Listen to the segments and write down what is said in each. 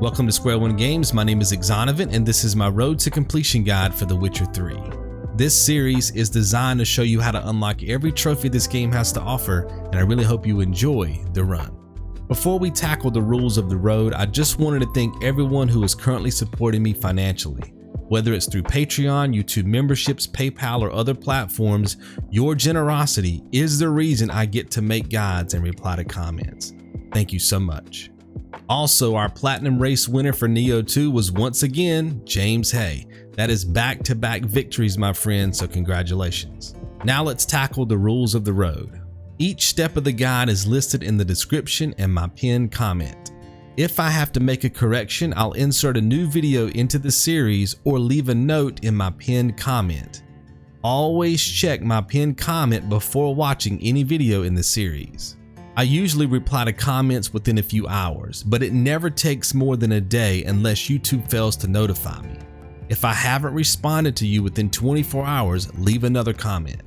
Welcome to Square One Games. My name is Exonovant, and this is my Road to Completion guide for The Witcher 3. This series is designed to show you how to unlock every trophy this game has to offer, and I really hope you enjoy the run. Before we tackle the rules of the road, I just wanted to thank everyone who is currently supporting me financially. Whether it's through Patreon, YouTube memberships, PayPal, or other platforms, your generosity is the reason I get to make guides and reply to comments. Thank you so much. Also, our Platinum Race winner for Neo 2 was once again James Hay. That is back-to-back victories, my friend, so congratulations. Now let's tackle the rules of the road. Each step of the guide is listed in the description and my pinned comment. If I have to make a correction, I'll insert a new video into the series or leave a note in my pinned comment. Always check my pinned comment before watching any video in the series. I usually reply to comments within a few hours, but it never takes more than a day unless YouTube fails to notify me. If I haven't responded to you within 24 hours, leave another comment.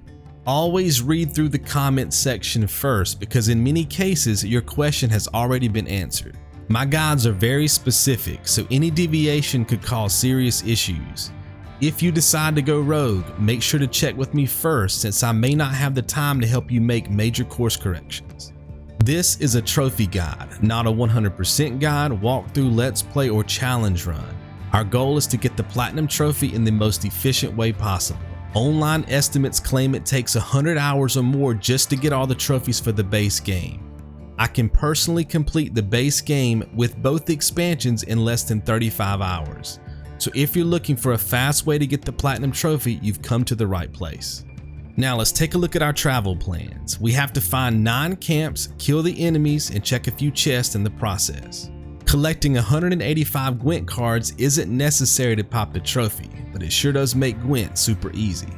Always read through the comment section first because in many cases your question has already been answered. My guides are very specific, so any deviation could cause serious issues. If you decide to go rogue, make sure to check with me first since I may not have the time to help you make major course corrections. This is a trophy guide, not a 100% guide, walkthrough, let's play, or challenge run. Our goal is to get the Platinum Trophy in the most efficient way possible. Online estimates claim it takes 100 hours or more just to get all the trophies for the base game. I can personally complete the base game with both expansions in less than 35 hours. So if you're looking for a fast way to get the Platinum Trophy, you've come to the right place. Now let's take a look at our travel plans. We have to find 9 camps, kill the enemies, and check a few chests in the process. Collecting 185 Gwent cards isn't necessary to pop the trophy, but it sure does make Gwent super easy.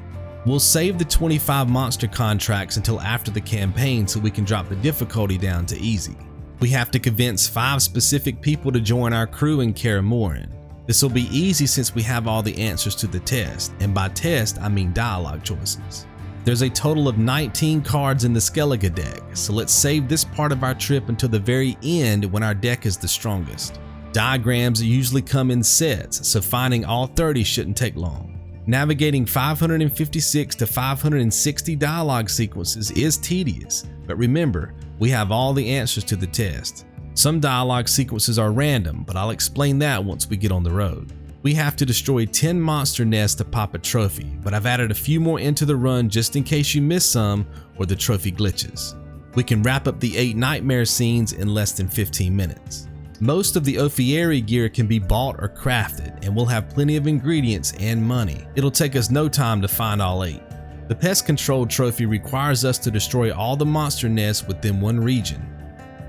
We'll save the 25 monster contracts until after the campaign so we can drop the difficulty down to easy. We have to convince 5 specific people to join our crew in Kaer Morhen. This will be easy since we have all the answers to the test, and by test I mean dialogue choices. There's a total of 19 cards in the Skellige deck, so let's save this part of our trip until the very end when our deck is the strongest. Diagrams usually come in sets, so finding all 30 shouldn't take long. Navigating 556 to 560 dialogue sequences is tedious, but remember, we have all the answers to the test. Some dialogue sequences are random, but I'll explain that once we get on the road. We have to destroy 10 monster nests to pop a trophy, but I've added a few more into the run just in case you miss some or the trophy glitches. We can wrap up the 8 nightmare scenes in less than 15 minutes. Most of the Ophieri gear can be bought or crafted, and we'll have plenty of ingredients and money. It'll take us no time to find all 8. The pest control trophy requires us to destroy all the monster nests within one region.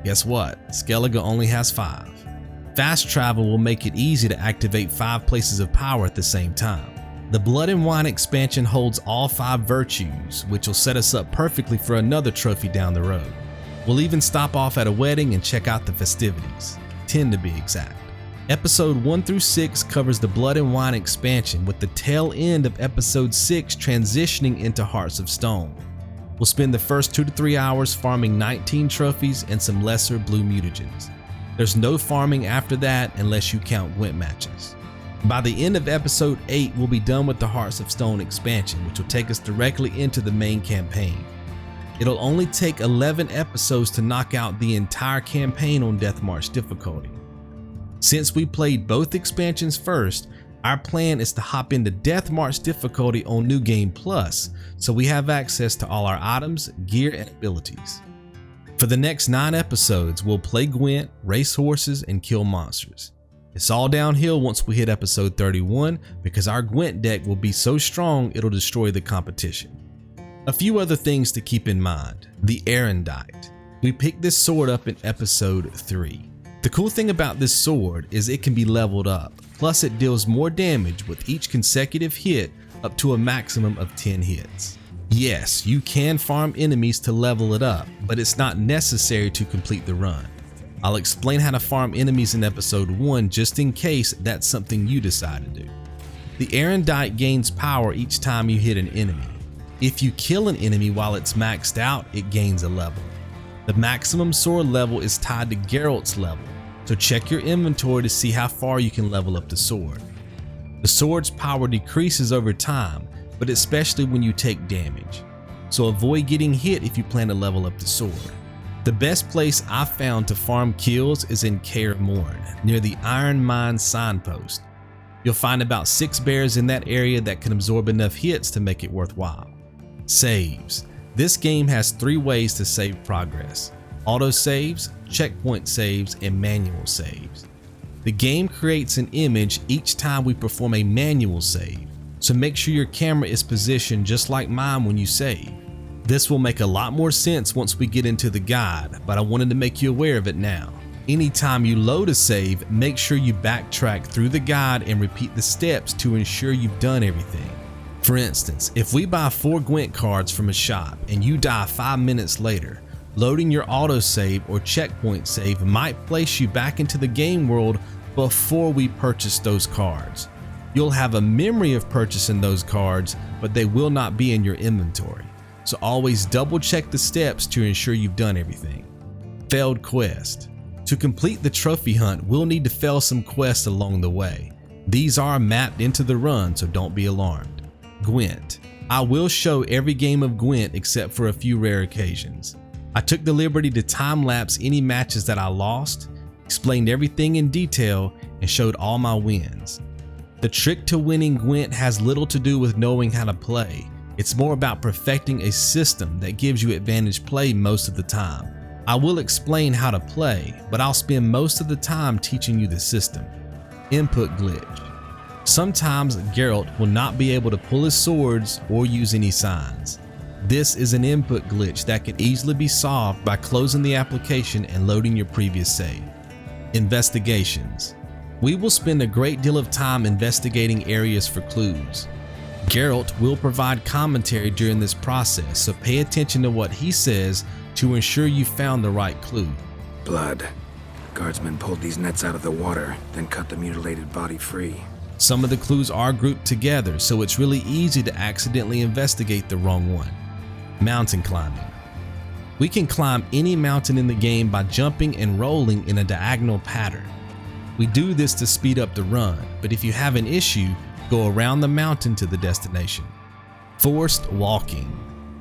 Guess what? Skellige only has 5. Fast travel will make it easy to activate 5 places of power at the same time. The Blood and Wine expansion holds all 5 virtues, which will set us up perfectly for another trophy down the road. We'll even stop off at a wedding and check out the festivities, 10 to be exact. Episode 1 through 6 covers the Blood and Wine expansion, with the tail end of episode 6 transitioning into Hearts of Stone. We'll spend the first 2 to 3 hours farming 19 trophies and some lesser blue mutagens. There's no farming after that unless you count Gwent matches. By the end of episode 8, we'll be done with the Hearts of Stone expansion, which will take us directly into the main campaign. It'll only take 11 episodes to knock out the entire campaign on Death March difficulty. Since we played both expansions first, our plan is to hop into Death March difficulty on New Game Plus, so we have access to all our items, gear, and abilities. For the next 9 episodes, we'll play Gwent, race horses, and kill monsters. It's all downhill once we hit episode 31 because our Gwent deck will be so strong it'll destroy the competition. A few other things to keep in mind. The Erendite. We picked this sword up in episode 3. The cool thing about this sword is it can be leveled up, plus it deals more damage with each consecutive hit up to a maximum of 10 hits. Yes, you can farm enemies to level it up, but it's not necessary to complete the run. I'll explain how to farm enemies in episode 1 just in case that's something you decide to do. The Erendite gains power each time you hit an enemy. If you kill an enemy while it's maxed out, it gains a level. The maximum sword level is tied to Geralt's level. so check your inventory to see how far you can level up the sword. The sword's power decreases over time, but especially when you take damage, so avoid getting hit if you plan to level up the sword. The best place I've found to farm kills is in Kaer Morn, near the Iron Mine signpost. You'll find about 6 bears in that area that can absorb enough hits to make it worthwhile. Saves. This game has 3 ways to save progress: auto saves, checkpoint saves, and manual saves. The game creates an image each time we perform a manual save, so make sure your camera is positioned just like mine when you save. This will make a lot more sense once we get into the guide, but I wanted to make you aware of it now. Anytime you load a save, make sure you backtrack through the guide and repeat the steps to ensure you've done everything. For instance, if we buy 4 Gwent cards from a shop and you die 5 minutes later, loading your autosave or checkpoint save might place you back into the game world before we purchase those cards. You'll have a memory of purchasing those cards, but they will not be in your inventory. So always double check the steps to ensure you've done everything. Failed quest. To complete the trophy hunt, we'll need to fail some quests along the way. These are mapped into the run, so don't be alarmed. Gwent. I will show every game of Gwent except for a few rare occasions. I took the liberty to time-lapse any matches that I lost, explained everything in detail, and showed all my wins. The trick to winning Gwent has little to do with knowing how to play. It's more about perfecting a system that gives you advantage play most of the time. I will explain how to play, but I'll spend most of the time teaching you the system. Input glitch. Sometimes Geralt will not be able to pull his swords or use any signs. This is an input glitch that can easily be solved by closing the application and loading your previous save. Investigations. We will spend a great deal of time investigating areas for clues. Geralt will provide commentary during this process, so pay attention to what he says to ensure you found the right clue. Blood. Guardsmen pulled these nets out of the water, then cut the mutilated body free. Some of the clues are grouped together, so it's really easy to accidentally investigate the wrong one. Mountain climbing. We can climb any mountain in the game by jumping and rolling in a diagonal pattern. We do this to speed up the run, but if you have an issue, go around the mountain to the destination. Forced walking.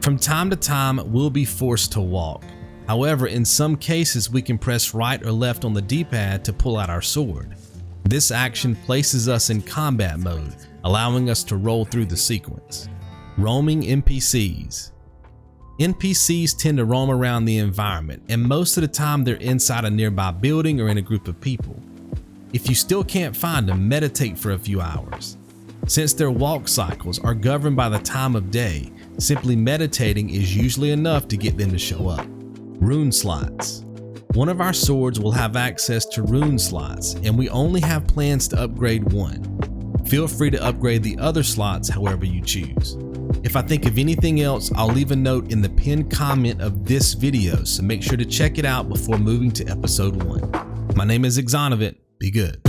From time to time, we'll be forced to walk. However, in some cases, we can press right or left on the D-pad to pull out our sword. This action places us in combat mode, allowing us to roll through the sequence. Roaming NPCs. NPCs tend to roam around the environment, and most of the time they're inside a nearby building or in a group of people. If you still can't find them, meditate for a few hours. Since their walk cycles are governed by the time of day, simply meditating is usually enough to get them to show up. Rune slots. One of our swords will have access to rune slots, and we only have plans to upgrade one. Feel free to upgrade the other slots however you choose. If I think of anything else, I'll leave a note in the pinned comment of this video, so make sure to check it out before moving to episode 1. My name is Exonovit. Be good.